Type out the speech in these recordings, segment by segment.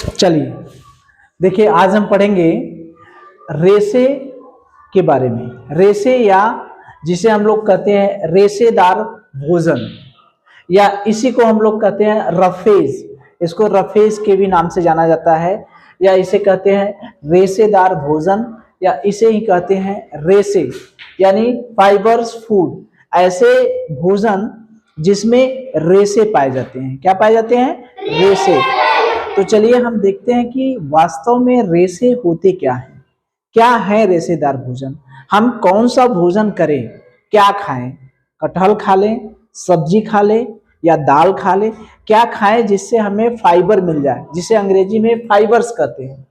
चलिए देखिए, आज हम पढ़ेंगे रेशे के बारे में। रेशे या जिसे हम लोग कहते हैं रेशेदार भोजन, या इसी को हम लोग कहते हैं रफेज। इसको रफेज के भी नाम से जाना जाता है, या इसे कहते हैं रेशेदार भोजन, या इसे ही कहते हैं रेशे यानी फाइबर्स फूड। ऐसे भोजन जिसमें रेशे पाए जाते हैं। क्या पाए जाते हैं? रेशे। तो चलिए हम देखते हैं कि वास्तव में रेशे होते क्या हैं। क्या है रेशेदार भोजन? हम कौन सा भोजन करें, क्या खाएं? कटहल खा लें, सब्जी खा लें, या दाल खा लें? क्या खाएं जिससे हमें फाइबर मिल जाए, जिसे अंग्रेजी में फाइबर्स कहते हैं।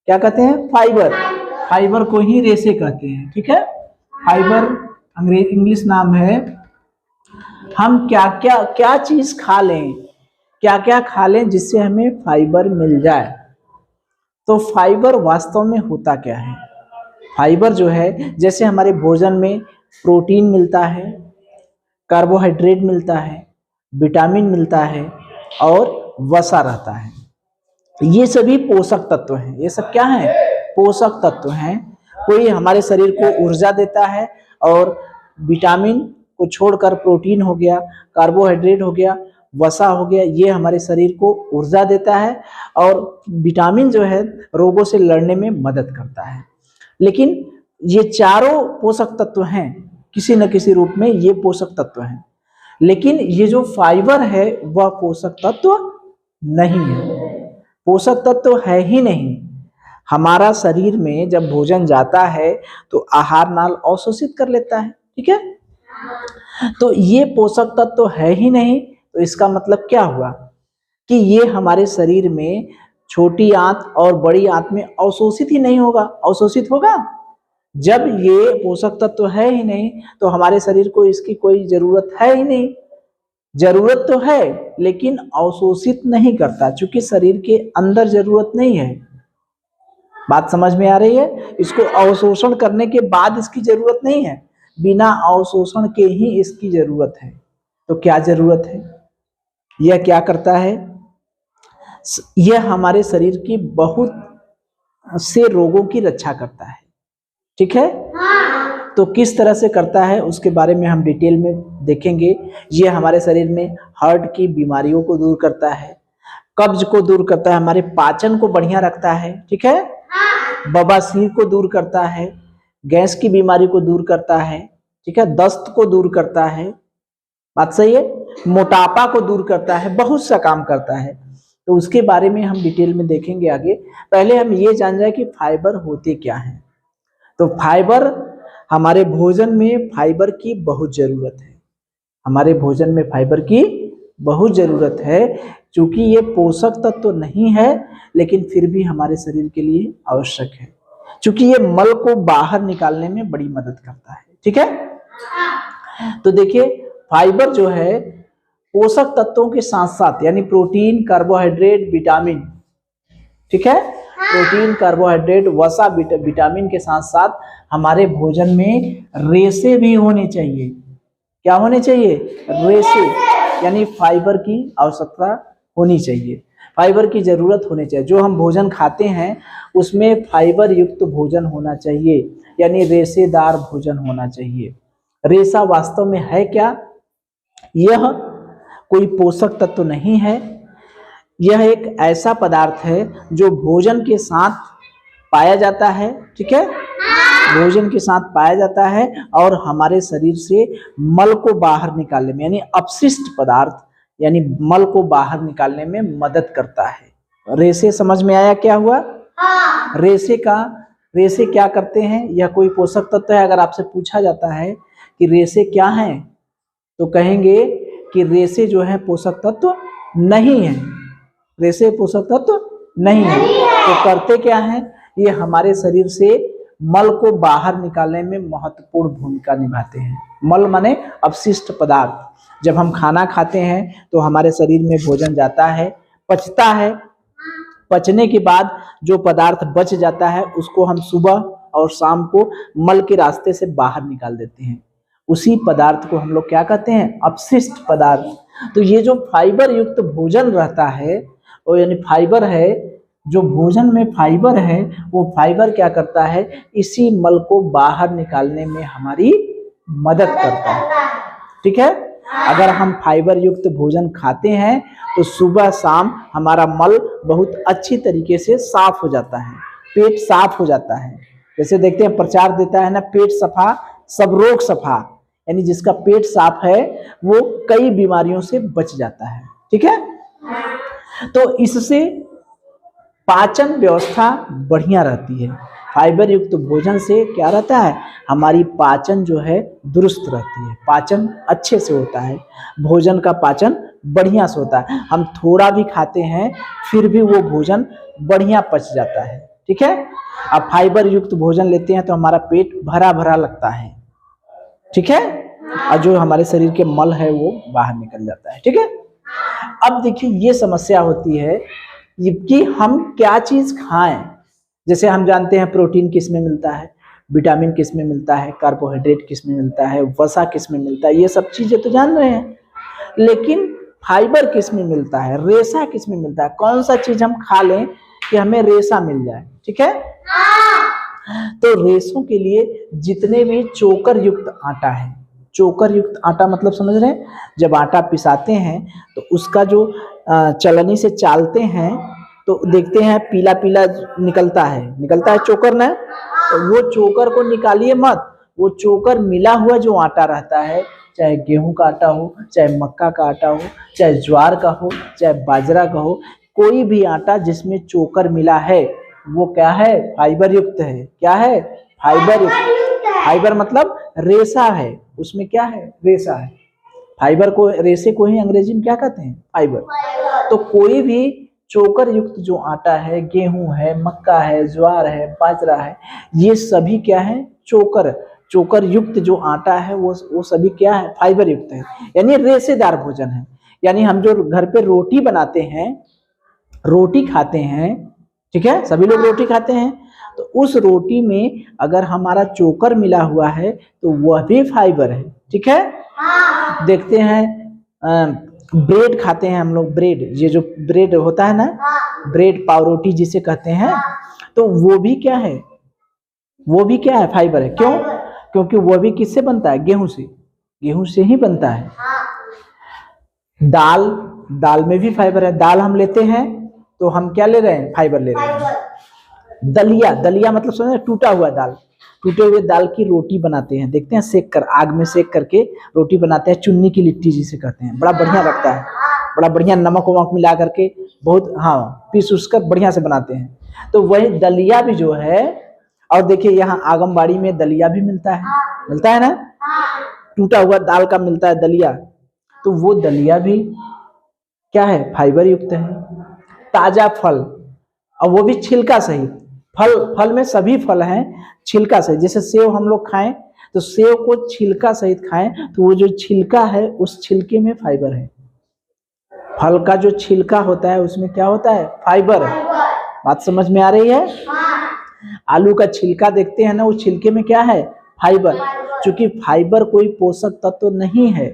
क्या कहते हैं? फाइबर। फाइबर को ही रेशे कहते हैं। ठीक है, फाइबर अंग्रेजी इंग्लिश नाम है। हम क्या क्या क्या चीज खा लें, क्या क्या खा लें जिससे हमें फाइबर मिल जाए। तो फाइबर वास्तव में होता क्या है? फाइबर जो है, जैसे हमारे भोजन में प्रोटीन मिलता है, कार्बोहाइड्रेट मिलता है, विटामिन मिलता है और वसा रहता है। ये सभी पोषक तत्व हैं। ये सब क्या है? पोषक तत्व हैं। कोई हमारे शरीर को ऊर्जा देता है, और विटामिन को छोड़कर प्रोटीन हो गया, कार्बोहाइड्रेट हो गया, वसा हो गया, ये हमारे शरीर को ऊर्जा देता है। और विटामिन जो है रोगों से लड़ने में मदद करता है। लेकिन ये चारों पोषक तत्व हैं, किसी न किसी रूप में ये पोषक तत्व हैं। लेकिन ये जो फाइबर है वह पोषक तत्व नहीं है, पोषक तत्व है ही नहीं। हमारा शरीर में जब भोजन जाता है तो आहार नाल अवशोषित कर लेता है। ठीक है, तो ये पोषक तत्व है ही नहीं। तो इसका मतलब क्या हुआ कि ये हमारे शरीर में छोटी आंत और बड़ी आंत में अवशोषित ही नहीं होगा। अवशोषित होगा जब ये पोषक तत्व है ही नहीं, तो हमारे शरीर को इसकी कोई जरूरत है ही नहीं। जरूरत तो है लेकिन अवशोषित नहीं करता, क्योंकि शरीर के अंदर जरूरत नहीं है। बात समझ में आ रही है? इसको अवशोषण करने के बाद इसकी जरूरत नहीं है, बिना अवशोषण के ही इसकी जरूरत है। तो क्या जरूरत है? यह क्या करता है? यह हमारे शरीर की बहुत से रोगों की रक्षा करता है। ठीक है, तो किस तरह से करता है उसके बारे में हम डिटेल में देखेंगे। यह हमारे शरीर में हार्ट की बीमारियों को दूर करता है, कब्ज को दूर करता है, हमारे पाचन को बढ़िया रखता है। ठीक है, बवासीर को दूर करता है, गैस की बीमारी को दूर करता है। ठीक है, दस्त को दूर करता है। बात सही है, मोटापा को दूर करता है, बहुत सा काम करता है। तो उसके बारे में हम डिटेल में देखेंगे आगे। पहले हम ये जान जाए कि फाइबर होते क्या हैं। तो फाइबर, हमारे भोजन में फाइबर की बहुत जरूरत है। हमारे भोजन में फाइबर की बहुत जरूरत है, क्योंकि ये पोषक तत्व तो नहीं है, लेकिन फिर भी हमारे शरीर के लिए आवश्यक है, क्योंकि ये मल को बाहर निकालने में बड़ी मदद करता है। ठीक है, तो देखिए फाइबर जो है पोषक तत्वों के साथ साथ, यानी प्रोटीन, कार्बोहाइड्रेट, विटामिन, ठीक है, प्रोटीन, कार्बोहाइड्रेट, वसा, विटामिन के साथ साथ हमारे भोजन में रेशे भी होने चाहिए। क्या होने चाहिए? रेशे, यानी फाइबर की आवश्यकता होनी चाहिए, फाइबर की जरूरत होनी चाहिए। जो हम भोजन खाते हैं उसमें फाइबर युक्त भोजन होना चाहिए, यानी रेशेदार भोजन होना चाहिए। रेशा वास्तव में है क्या? यह कोई पोषक तत्व नहीं है। यह एक ऐसा पदार्थ है जो भोजन के साथ पाया जाता है। ठीक है, भोजन के साथ पाया जाता है और हमारे शरीर से मल को बाहर निकालने में, यानी अपशिष्ट पदार्थ, यानी मल को बाहर निकालने में मदद करता है। रेशे समझ में आया क्या हुआ? रेशे क्या करते हैं? यह कोई पोषक तत्व है। अगर आपसे पूछा जाता है कि रेशे क्या हैं, तो कहेंगे कि रेशे जो है पोषक तत्व नहीं है। रेशे पोषक तत्व नहीं है। तो करते क्या है? ये हमारे शरीर से मल को बाहर निकालने में महत्वपूर्ण भूमिका निभाते हैं। मल माने अपशिष्ट पदार्थ। जब हम खाना खाते हैं तो हमारे शरीर में भोजन जाता है, पचता है। पचने के बाद जो पदार्थ बच जाता है उसको हम सुबह और शाम को मल के रास्ते से बाहर निकाल देते हैं। उसी पदार्थ को हम लोग क्या कहते हैं? अपशिष्ट पदार्थ। तो ये जो फाइबर युक्त भोजन रहता है, वो यानी फाइबर है, जो भोजन में फाइबर है वो फाइबर क्या करता है, इसी मल को बाहर निकालने में हमारी मदद करता है। ठीक है, अगर हम फाइबर युक्त भोजन खाते हैं तो सुबह शाम हमारा मल बहुत अच्छी तरीके से साफ हो जाता है, पेट साफ हो जाता है। जैसे देखते हैं प्रचार देता है ना, पेट सफा सब रोग सफा, यानी जिसका पेट साफ है वो कई बीमारियों से बच जाता है। ठीक है, तो इससे पाचन व्यवस्था बढ़िया रहती है। फाइबर युक्त भोजन से क्या रहता है, हमारी पाचन जो है दुरुस्त रहती है, पाचन अच्छे से होता है, भोजन का पाचन बढ़िया से होता है। हम थोड़ा भी खाते हैं फिर भी वो भोजन बढ़िया पच जाता है। ठीक है, अब फाइबर युक्त भोजन लेते हैं तो हमारा पेट भरा भरा लगता है। ठीक है, और जो हमारे शरीर के मल है वो बाहर निकल जाता है। ठीक है, अब देखिए ये समस्या होती है कि हम क्या चीज खाएं। जैसे हम जानते हैं प्रोटीन किस में मिलता है, विटामिन किस में मिलता है, कार्बोहाइड्रेट किस में मिलता है, वसा किस में मिलता है, ये सब चीजें तो जान रहे हैं, लेकिन फाइबर किस में मिलता है, रेशा किस में मिलता है, कौन सा चीज हम खा लें कि हमें रेशा मिल जाए। ठीक है, तो रेशों के लिए जितने भी चोकर युक्त आटा है, चोकर युक्त आटा मतलब समझ रहे हैं, जब आटा पिसाते हैं तो उसका जो चलनी से चालते हैं तो देखते हैं पीला पीला निकलता है चोकर ना, तो वो चोकर को निकालिए मत, वो चोकर मिला हुआ जो आटा रहता है, चाहे गेहूं का आटा हो, चाहे मक्का का आटा हो, चाहे ज्वार का हो, चाहे बाजरा का हो, कोई भी आटा जिसमें चोकर मिला है वो क्या है, फाइबर युक्त है। क्या है, फाइबर युक्त। फाइबर मतलब रेशा है, उसमें क्या है, रेशा है। फाइबर को, रेशे को ही अंग्रेजी में क्या कहते हैं, फाइबर। तो कोई भी चोकर युक्त जो आटा है, गेहूं है, मक्का है, ज्वार है, बाजरा है, ये सभी क्या है, चोकर युक्त जो आटा है वो सभी क्या है, फाइबर युक्त है, यानी रेशेदार भोजन है। यानी हम जो घर पे रोटी बनाते हैं, रोटी खाते हैं, ठीक है, सभी लोग रोटी खाते हैं, तो उस रोटी में अगर हमारा चोकर मिला हुआ है तो वह भी फाइबर है। ठीक है, देखते हैं ब्रेड खाते हैं हम लोग, ब्रेड, ये जो ब्रेड होता है ना, ब्रेड पावरोटी जिसे कहते हैं, तो वो भी क्या है, वो भी क्या है, फाइबर है। क्यों, क्योंकि वो भी किससे बनता है, गेहूं से, गेहूं से ही बनता है। दाल, दाल में भी फाइबर है, दाल हम लेते हैं तो हम क्या ले रहे हैं, फाइबर ले रहे हैं। दलिया, दलिया मतलब समझ, टूटा हुआ दाल, टूटे हुए दाल की रोटी बनाते हैं, देखते हैं सेक कर, आग में सेक करके रोटी बनाते हैं, चुन्नी की लिट्टी जिसे कहते हैं, बड़ा बढ़िया लगता है, बड़ा बढ़िया नमक वमक मिला करके बहुत, हाँ, पीस उस कर बढ़िया से बनाते हैं। तो वही दलिया भी जो है, और देखिए यहाँ आंगनबाड़ी में दलिया भी मिलता है ना, टूटा हुआ दाल का मिलता है दलिया, तो वो दलिया भी क्या है, फाइबर युक्त है। ताजा फल, और वो भी छिलका सहित, फल में सभी फल हैं छिलका सहित, जैसे सेव हम लोग खाएं तो सेव को छिलका सहित खाएं तो वो जो छिलका है उस छिलके में फाइबर है। फल का जो छिलका होता है उसमें क्या होता है, फाइबर है। बात समझ में आ रही है। आलू का छिलका देखते हैं ना, उस छिलके में क्या है, फाइबर। क्योंकि फाइबर कोई पोषक तत्व नहीं है,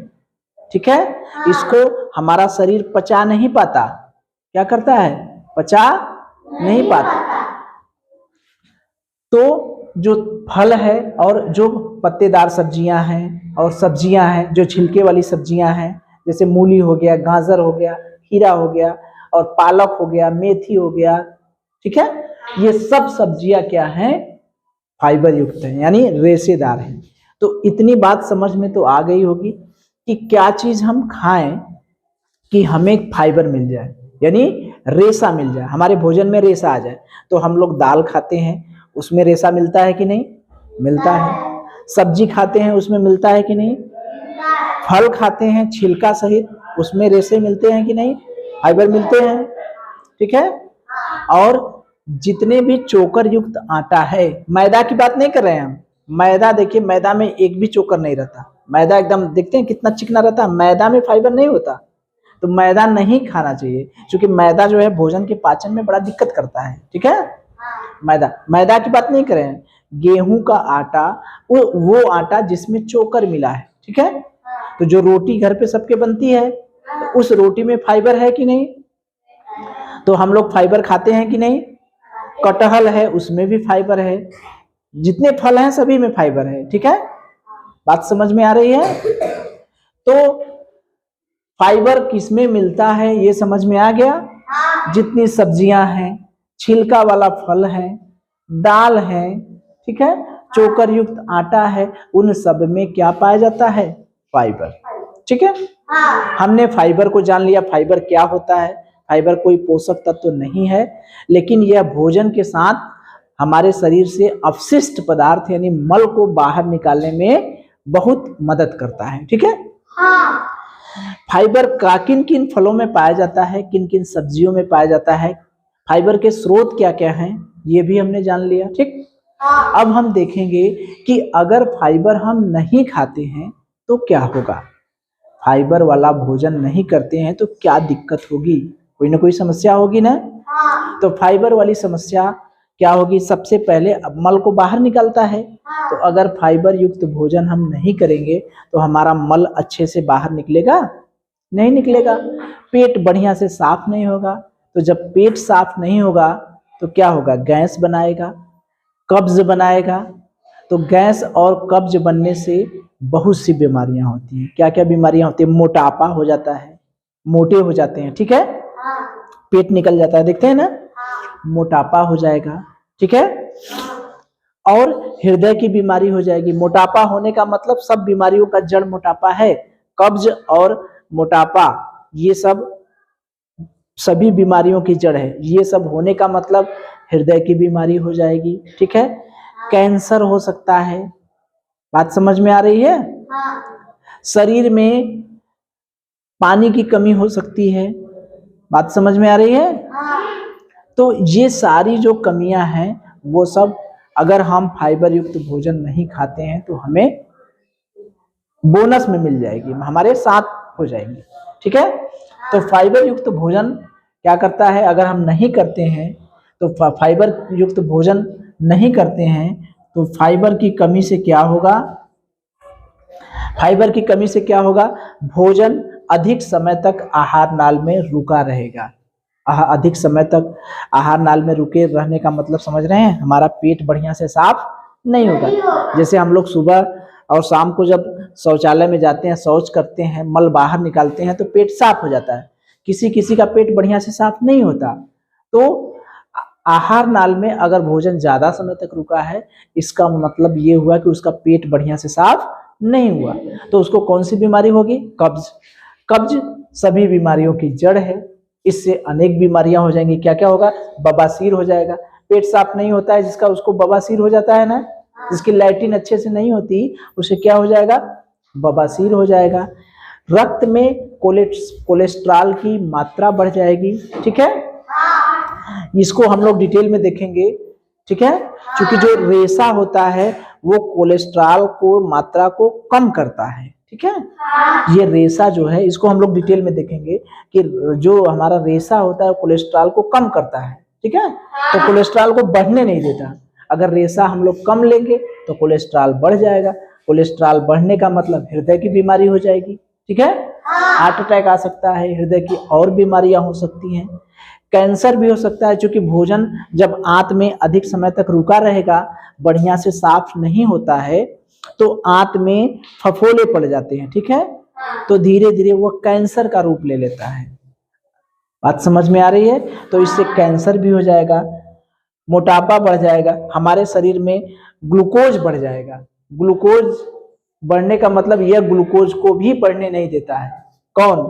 ठीक है, इसको हमारा शरीर पचा नहीं पाता, क्या करता है, पचा नहीं पाता। तो जो फल है और जो पत्तेदार सब्जियां हैं और सब्जियां हैं जो छिलके वाली सब्जियां हैं, जैसे मूली हो गया, गाजर हो गया, खीरा हो गया, और पालक हो गया, मेथी हो गया, ठीक है, ये सब सब्जियां क्या हैं, फाइबर युक्त हैं, यानी रेशेदार हैं। तो इतनी बात समझ में तो आ गई होगी कि क्या चीज हम खाएं कि हमें फाइबर मिल जाए, यानी रेशा मिल जाए, हमारे भोजन में रेशा आ जाए। तो हम लोग दाल खाते हैं, उसमें रेशा मिलता है कि नहीं, मिलता है। सब्जी खाते हैं, उसमें मिलता है कि नहीं। फल खाते हैं छिलका सहित, उसमें रेशे मिलते हैं कि नहीं, फाइबर मिलते हैं, ठीक है। और जितने भी चोकर युक्त आटा है, मैदा की बात नहीं कर रहे हैं हम, मैदा देखिए, मैदा में एक भी चोकर नहीं रहता, मैदा एकदम देखते हैं कितना चिकना रहता है, मैदा में फाइबर नहीं होता, तो मैदा नहीं खाना चाहिए, क्योंकि मैदा जो है भोजन के पाचन में बड़ा दिक्कत करता है, ठीक है। मैदा की बात नहीं करें, गेहूं का आटा, वो आटा जिसमें चोकर मिला है, ठीक है। तो जो रोटी घर पे सबके बनती है, तो उस रोटी में फाइबर है कि नहीं। तो हम लोग फाइबर खाते हैं कि नहीं? कटहल है उसमें भी फाइबर है, जितने फल हैं सभी में फाइबर है। ठीक है, बात समझ में आ रही है? तो फाइबर किसमें मिलता है ये समझ में आ गया? जितनी सब्जियां हैं, छिलका वाला फल है, दाल है, ठीक है, चोकर युक्त आटा है, उन सब में क्या पाया जाता है? फाइबर। ठीक है, हमने फाइबर को जान लिया। फाइबर क्या होता है? फाइबर कोई पोषक तत्व नहीं है, लेकिन यह भोजन के साथ हमारे शरीर से अपशिष्ट पदार्थ यानी मल को बाहर निकालने में बहुत मदद करता है। ठीक है, फाइबर का किन किन फलों में पाया जाता है, किन किन सब्जियों में पाया जाता है, फाइबर के स्रोत क्या क्या हैं, ये भी हमने जान लिया। ठीक, अब हम देखेंगे कि अगर फाइबर हम नहीं खाते हैं तो क्या होगा। फाइबर वाला भोजन नहीं करते हैं तो क्या दिक्कत होगी? कोई ना कोई समस्या होगी ना। तो फाइबर वाली समस्या क्या होगी? सबसे पहले मल को बाहर निकालता है, तो अगर फाइबर युक्त भोजन हम नहीं करेंगे तो हमारा मल अच्छे से बाहर निकलेगा? नहीं निकलेगा। पेट बढ़िया से साफ नहीं होगा, तो जब पेट साफ नहीं होगा तो क्या होगा? गैस बनाएगा, कब्ज बनाएगा। तो गैस और कब्ज बनने से बहुत सी बीमारियां होती हैं। क्या क्या बीमारियां होती है? मोटापा हो जाता है, मोटे हो जाते हैं। ठीक है, पेट निकल जाता है, देखते हैं ना, मोटापा हो जाएगा। ठीक है, और हृदय की बीमारी हो जाएगी। मोटापा होने का मतलब सब बीमारियों का जड़ मोटापा है। कब्ज और मोटापा ये सब सभी बीमारियों की जड़ है। ये सब होने का मतलब हृदय की बीमारी हो जाएगी। ठीक है, कैंसर हो सकता है। बात समझ में आ रही है? शरीर में पानी की कमी हो सकती है। बात समझ में आ रही है? तो ये सारी जो कमियां हैं वो सब अगर हम फाइबर युक्त भोजन नहीं खाते हैं तो हमें बोनस में मिल जाएगी, हमारे साथ हो जाएंगी। ठीक है, तो फाइबर युक्त भोजन क्या करता है? अगर हम नहीं करते हैं तो फाइबर युक्त भोजन नहीं करते हैं तो फाइबर की कमी से क्या होगा? फाइबर की कमी से क्या होगा? भोजन अधिक समय तक आहार नाल में रुका रहेगा। अधिक समय तक आहार नाल में रुके रहने का मतलब समझ रहे हैं? हमारा पेट बढ़िया से साफ नहीं होगा। जैसे हम लोग सुबह और शाम को जब शौचालय में जाते हैं, शौच करते हैं, मल बाहर निकालते हैं तो पेट साफ हो जाता है। किसी किसी का पेट बढ़िया से साफ नहीं होता। तो आहार नाल में अगर भोजन ज्यादा समय तक रुका है, इसका मतलब ये हुआ कि उसका पेट बढ़िया से साफ नहीं हुआ, तो उसको कौन सी बीमारी होगी? कब्ज। कब्ज सभी बीमारियों की जड़ है। इससे अनेक बीमारियां हो जाएंगी। क्या क्या होगा? बवासीर हो जाएगा। पेट साफ नहीं होता है जिसका, उसको बवासीर हो जाता है ना। जिसकी लैट्रिन अच्छे से नहीं होती उसे क्या हो जाएगा? बवासीर हो जाएगा। रक्त में कोलेस्ट्रॉल की मात्रा बढ़ जाएगी। ठीक है, इसको हम लोग डिटेल में देखेंगे। ठीक है, क्योंकि जो रेशा होता है वो कोलेस्ट्रॉल को मात्रा को कम करता है। ठीक है, ये रेशा जो है इसको हम लोग डिटेल में देखेंगे कि जो हमारा रेशा होता है कोलेस्ट्रॉल को कम करता है। ठीक है, तो कोलेस्ट्रॉल को बढ़ने नहीं देता। अगर रेशा हम लोग कम लेंगे तो कोलेस्ट्रॉल बढ़ जाएगा। कोलेस्ट्रॉल बढ़ने का मतलब हृदय की बीमारी हो जाएगी। ठीक है, हार्ट अटैक आ सकता है, हृदय की और बीमारियां हो सकती हैं, कैंसर भी हो सकता है। क्योंकि भोजन जब आंत में अधिक समय तक रुका रहेगा, बढ़िया से साफ नहीं होता है, तो आंत में फफोले पड़ जाते हैं। ठीक है, तो धीरे धीरे वो कैंसर का रूप ले लेता है। बात समझ में आ रही है? तो इससे कैंसर भी हो जाएगा, मोटापा बढ़ जाएगा, हमारे शरीर में ग्लूकोज बढ़ जाएगा। ग्लूकोज बढ़ने का मतलब यह ग्लूकोज को भी बढ़ने नहीं देता है। कौन?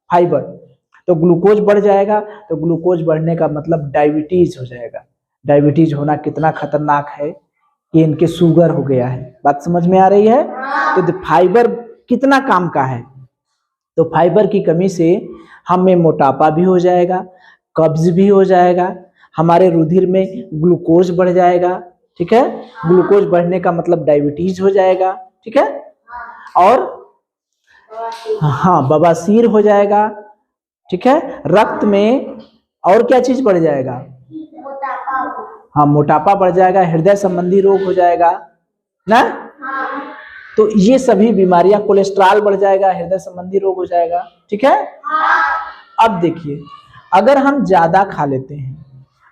फाइबर। तो ग्लूकोज बढ़ जाएगा, तो ग्लूकोज बढ़ने का मतलब डायबिटीज हो जाएगा। डायबिटीज होना कितना खतरनाक है कि इनके शुगर हो गया है। बात समझ में आ रही है? तो फाइबर कितना काम का है। तो फाइबर की कमी से हमें मोटापा भी हो जाएगा, कब्ज भी हो जाएगा, हमारे रुधिर में ग्लूकोज बढ़ जाएगा। ठीक है, ग्लूकोज बढ़ने का मतलब डायबिटीज हो जाएगा। ठीक है, और हाँ बवासीर हो जाएगा। ठीक है, रक्त में और क्या चीज बढ़ जाएगा? हाँ मोटापा बढ़ जाएगा, हृदय संबंधी रोग हो जाएगा ना। तो ये सभी बीमारियां, कोलेस्ट्रॉल बढ़ जाएगा, हृदय संबंधी रोग हो जाएगा। ठीक है, अब देखिए अगर हम ज्यादा खा लेते हैं,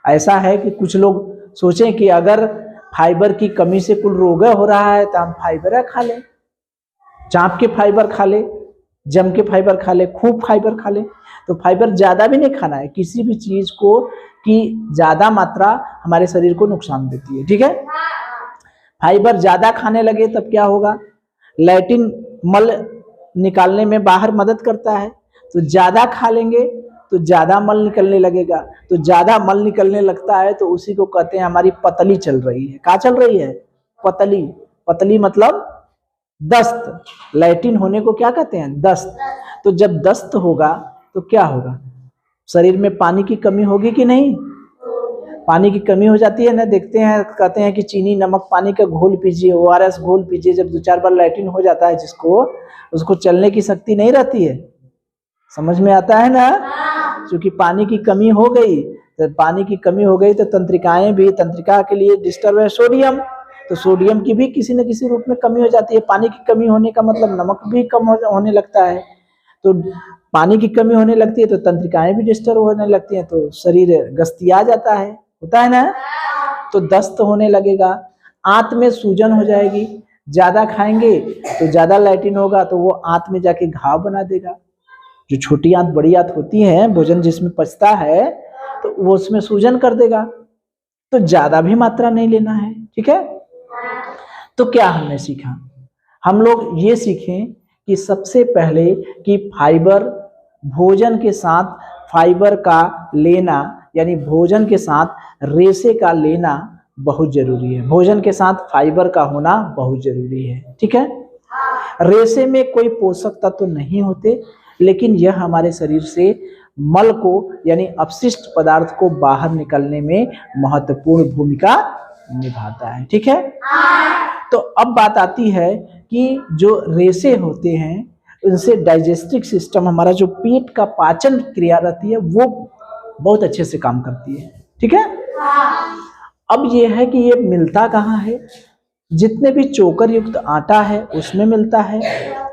ऐसा है कि कुछ लोग सोचें कि अगर फाइबर की कमी से कुल रोग हो रहा है तो हम फाइबर खा लें, चाप के फाइबर खा ले, जम के फाइबर खा ले, खूब फाइबर खा ले। तो फाइबर ज्यादा भी नहीं खाना है किसी भी चीज को, कि ज्यादा मात्रा हमारे शरीर को नुकसान देती है। ठीक है, फाइबर ज्यादा खाने लगे तब क्या होगा, लैटिन मल निकालने में बाहर मदद करता है, तो ज्यादा खा लेंगे तो ज्यादा मल निकलने लगेगा, तो ज्यादा मल निकलने लगता है तो उसी को कहते हैं हमारी पतली चल रही है। क्या चल रही है? पतली। पतली मतलब दस्त, लैटिन होने को क्या कहते हैं? दस्त। तो जब दस्त होगा तो क्या होगा, शरीर में पानी की कमी होगी कि नहीं? पानी की कमी हो जाती है ना, देखते हैं कहते हैं कि चीनी नमक पानी का घोल पीजिए, ORS घोल पीजिए। जब 2-4 बार लैटिन हो जाता है जिसको, उसको चलने की शक्ति नहीं रहती है। समझ में आता है ना? क्योंकि पानी की कमी हो गई, तो पानी की कमी हो गई तो तंत्रिकाएं भी, तंत्रिका के लिए डिस्टर्ब है सोडियम, तो सोडियम की भी किसी न किसी रूप में कमी हो जाती है। पानी की कमी होने का मतलब नमक भी कम होने लगता है, तो पानी की कमी होने लगती है तो तंत्रिकाएं भी डिस्टर्ब होने लगती हैं, तो शरीर गस्तिया जाता है, होता है ना? तो दस्त होने लगेगा, आंत में सूजन हो जाएगी, ज्यादा खाएंगे तो ज्यादा लैटिन होगा तो वो आंत में जाके घाव बना देगा। जो छोटी आंत बड़ी आंत होती है, भोजन जिसमें पचता है तो वो उसमें सूजन कर देगा, तो ज्यादा भी मात्रा नहीं लेना है। ठीक है, तो क्या हमने सीखा? हम लोग ये सीखें कि सबसे पहले कि फाइबर, भोजन के साथ फाइबर का लेना, यानी भोजन के साथ रेशे का लेना बहुत जरूरी है। भोजन के साथ फाइबर का होना बहुत जरूरी है। ठीक है, रेशे में कोई पोषक तत्व तो नहीं होते, लेकिन यह हमारे शरीर से मल को यानी अपशिष्ट पदार्थ को बाहर निकलने में महत्वपूर्ण भूमिका निभाता है। ठीक है, तो अब बात आती है कि जो रेशे होते हैं उनसे डाइजेस्टिव सिस्टम, हमारा जो पेट का पाचन क्रिया रहती है वो बहुत अच्छे से काम करती है। ठीक है, अब ये है कि ये मिलता कहाँ है? जितने भी चोकर युक्त आटा है उसमें मिलता है,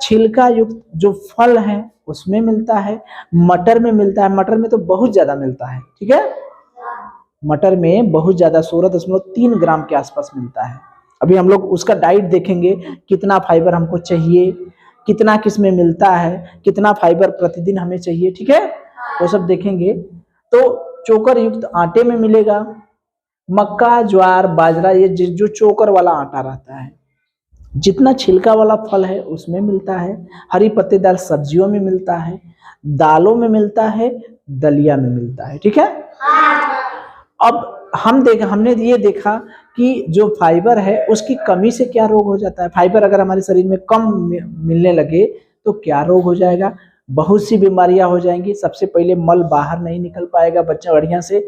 छिलका युक्त जो फल है उसमें मिलता है, मटर में मिलता है। मटर में तो बहुत ज्यादा मिलता है। ठीक है, मटर में बहुत ज्यादा 16.3 ग्राम के आसपास मिलता है। अभी हम लोग उसका डाइट देखेंगे, कितना फाइबर हमको चाहिए, कितना किसमें मिलता है, कितना फाइबर प्रतिदिन हमें चाहिए। ठीक है, वो सब देखेंगे। तो चोकर युक्त आटे में मिलेगा, मक्का, ज्वार, बाजरा, ये जो चोकर वाला आटा रहता है। जितना छिलका वाला फल है उसमें मिलता है, हरी पत्तेदार सब्जियों में मिलता है, दालों में मिलता है, दलिया में मिलता है। ठीक है, अब हमने ये देखा कि जो फाइबर है उसकी कमी से क्या रोग हो जाता है। फाइबर अगर हमारे शरीर में कम मिलने लगे तो क्या रोग हो जाएगा? बहुत सी बीमारियां हो जाएंगी। सबसे पहले मल बाहर नहीं निकल पाएगा बच्चा बढ़िया से,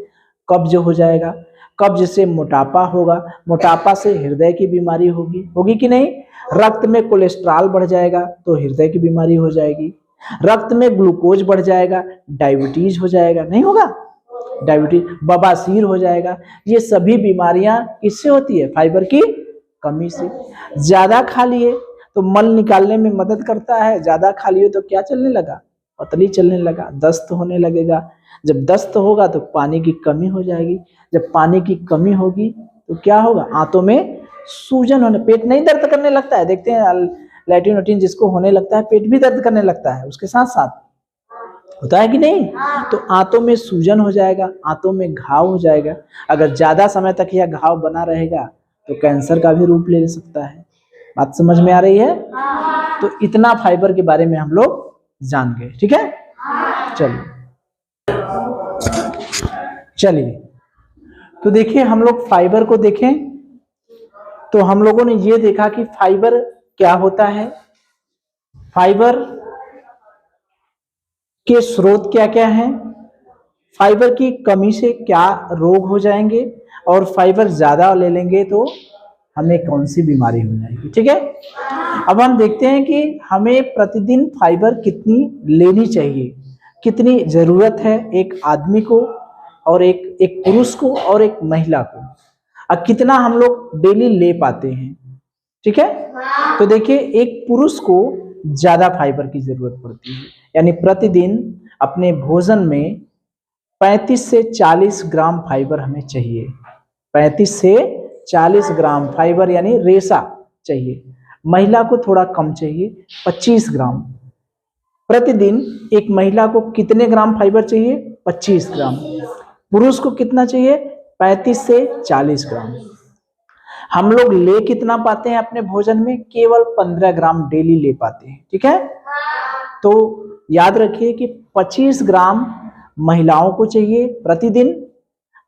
कब्ज हो जाएगा, कब्ज से मोटापा होगा, मोटापा से हृदय की बीमारी होगी कि नहीं? रक्त में कोलेस्ट्रॉल बढ़ जाएगा तो हृदय की बीमारी हो जाएगी, रक्त में ग्लूकोज बढ़ जाएगा, डायबिटीज हो जाएगा, नहीं होगा? डायबिटीज, बवासीर हो जाएगा। ये सभी बीमारियां किससे होती है? फाइबर की कमी से। ज्यादा खा लिए तो मल निकालने में मदद करता है, ज्यादा खा लिए तो क्या चलने लगा? पतली चलने लगा, दस्त होने लगेगा। जब दस्त होगा तो पानी की कमी हो जाएगी, जब पानी की कमी होगी तो क्या होगा? आंतों में सूजन होने, पेट नहीं दर्द करने लगता है। देखते हैं लैट्रिन वैट्रिन जिसको होने लगता है पेट भी दर्द करने लगता है, उसके साथ साथ होता है कि नहीं? तो आंतों में सूजन हो जाएगा, आंतों में घाव हो जाएगा। अगर ज्यादा समय तक यह घाव बना रहेगा तो कैंसर का भी रूप ले सकता है। बात समझ में आ रही है? तो इतना फाइबर के बारे में हम लोग जान गए। ठीक है, चलिए तो देखिए, हम लोग फाइबर को देखें तो हम लोगों ने ये देखा कि फाइबर क्या होता है, फाइबर के स्रोत क्या क्या हैं, फाइबर की कमी से क्या रोग हो जाएंगे, और फाइबर ज्यादा ले लेंगे तो हमें कौन सी बीमारी हो जाएगी। ठीक है, अब हम देखते हैं कि हमें प्रतिदिन फाइबर कितनी लेनी चाहिए, कितनी जरूरत है एक आदमी को, और एक पुरुष को और एक महिला को, और कितना हम लोग डेली ले पाते हैं। ठीक है, तो देखिए, एक पुरुष को ज्यादा फाइबर की जरूरत पड़ती है, यानी प्रतिदिन अपने भोजन में 35 से 40 ग्राम फाइबर हमें चाहिए। 35 से 40 ग्राम फाइबर यानी रेशा चाहिए। महिला को थोड़ा कम चाहिए, 25 ग्राम। प्रतिदिन एक महिला को कितने ग्राम फाइबर चाहिए? 25 ग्राम। पुरुष को कितना चाहिए? 35 से 40 ग्राम। हम लोग ले कितना पाते हैं अपने भोजन में? केवल 15 ग्राम डेली ले पाते हैं, ठीक है। तो याद रखिए कि 25 ग्राम महिलाओं को चाहिए प्रतिदिन,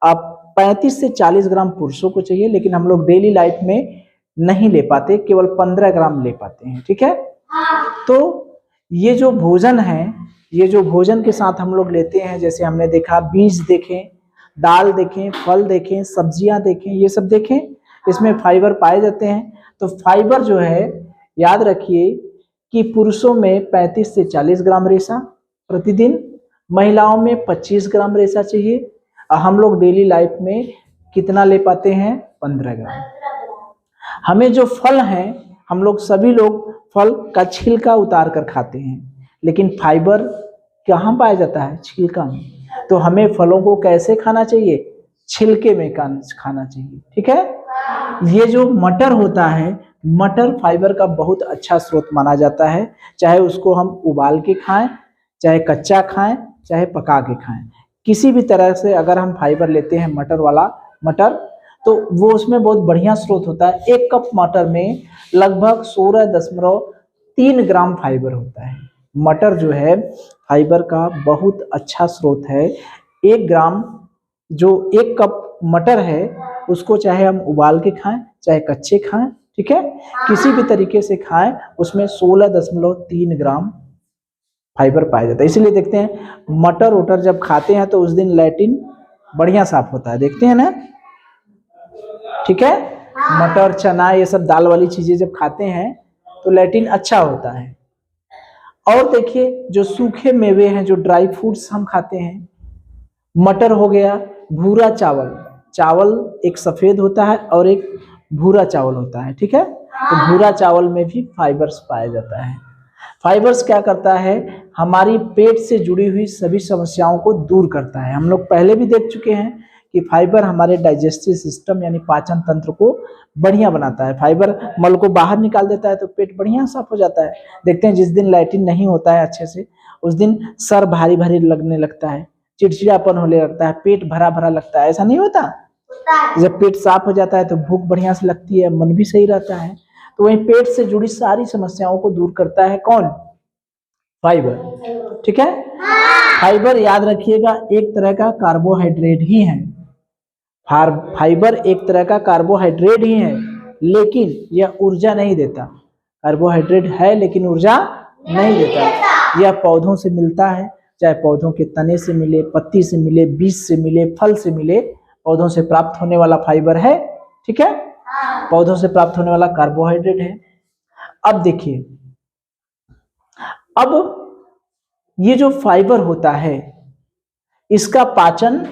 अब 35 से 40 ग्राम पुरुषों को चाहिए, लेकिन हम लोग डेली लाइफ में नहीं ले पाते, केवल 15 ग्राम ले पाते हैं, ठीक है। तो ये जो भोजन है, ये जो भोजन के साथ हम लोग लेते हैं, जैसे हमने देखा बीज देखें, दाल देखें, फल देखें, सब्जियां देखें, ये सब देखें, इसमें फाइबर पाए जाते हैं। तो फाइबर जो है, याद रखिए कि पुरुषों में 35 से 40 ग्राम रेशा प्रतिदिन, महिलाओं में 25 ग्राम रेशा चाहिए। हम लोग डेली लाइफ में कितना ले पाते हैं? 15 ग्राम। हमें जो फल हैं, हम लोग सभी लोग फल का छिलका उतार कर खाते हैं, लेकिन फाइबर कहाँ पाया जाता है? छिलका में। तो हमें फलों को कैसे खाना चाहिए? छिलके में खाना चाहिए, ठीक है। ये जो मटर होता है, मटर फाइबर का बहुत अच्छा स्रोत माना जाता है, चाहे उसको हम उबाल के खाएं, चाहे कच्चा खाएं, चाहे पका के खाएं, किसी भी तरह से अगर हम फाइबर लेते हैं मटर वाला मटर, तो वो उसमें बहुत बढ़िया स्रोत होता है। 1 कप मटर में लगभग 16.3 ग्राम फाइबर होता है। मटर जो है फाइबर का बहुत अच्छा स्रोत है। 1 ग्राम जो 1 कप मटर है, उसको चाहे हम उबाल के खाएं, चाहे कच्चे खाएं, ठीक है, किसी भी तरीके से खाएं, उसमें 16.3 ग्राम फाइबर पाया जाता है। इसीलिए देखते हैं मटर वटर जब खाते हैं तो उस दिन लैट्रिन बढ़िया साफ होता है, देखते हैं ना, ठीक है। मटर, चना, ये सब दाल वाली चीजें जब खाते हैं तो लैट्रिन अच्छा होता है। और देखिए जो सूखे मेवे हैं, जो ड्राई फ्रूट्स हम खाते हैं, मटर हो गया, भूरा चावल, चावल एक सफेद होता है और एक भूरा चावल होता है, ठीक है। तो भूरा चावल में भी फाइबर्स पाया जाता है। फाइबर्स क्या करता है? हमारी पेट से जुड़ी हुई सभी समस्याओं को दूर करता है। हम लोग पहले भी देख चुके हैं कि फाइबर हमारे डाइजेस्टिव सिस्टम यानी पाचन तंत्र को बढ़िया बनाता है। फाइबर मल को बाहर निकाल देता है तो पेट बढ़िया साफ हो जाता है। देखते हैं जिस दिन लैट्रिन नहीं होता है अच्छे से, उस दिन सर भारी भारी लगने लगता है, चिड़चिड़ापन होने लगता है, पेट भरा भरा लगता है, ऐसा नहीं होता? जब पेट साफ हो जाता है तो भूख बढ़िया से लगती है, मन भी सही रहता है। तो वही पेट से जुड़ी सारी समस्याओं को दूर करता है कौन? फाइबर, ठीक है। फाइबर याद रखिएगा एक तरह का कार्बोहाइड्रेट ही है। फाइबर एक तरह का कार्बोहाइड्रेट ही है, लेकिन यह ऊर्जा नहीं देता। कार्बोहाइड्रेट है लेकिन ऊर्जा नहीं देता। यह पौधों से मिलता है, चाहे पौधों के तने से मिले, पत्ती से मिले, बीज से मिले, फल से मिले, पौधों से प्राप्त होने वाला फाइबर है, ठीक है। पौधों से प्राप्त होने वाला कार्बोहाइड्रेट है। अब देखिए, अब ये जो फाइबर होता है, इसका पाचन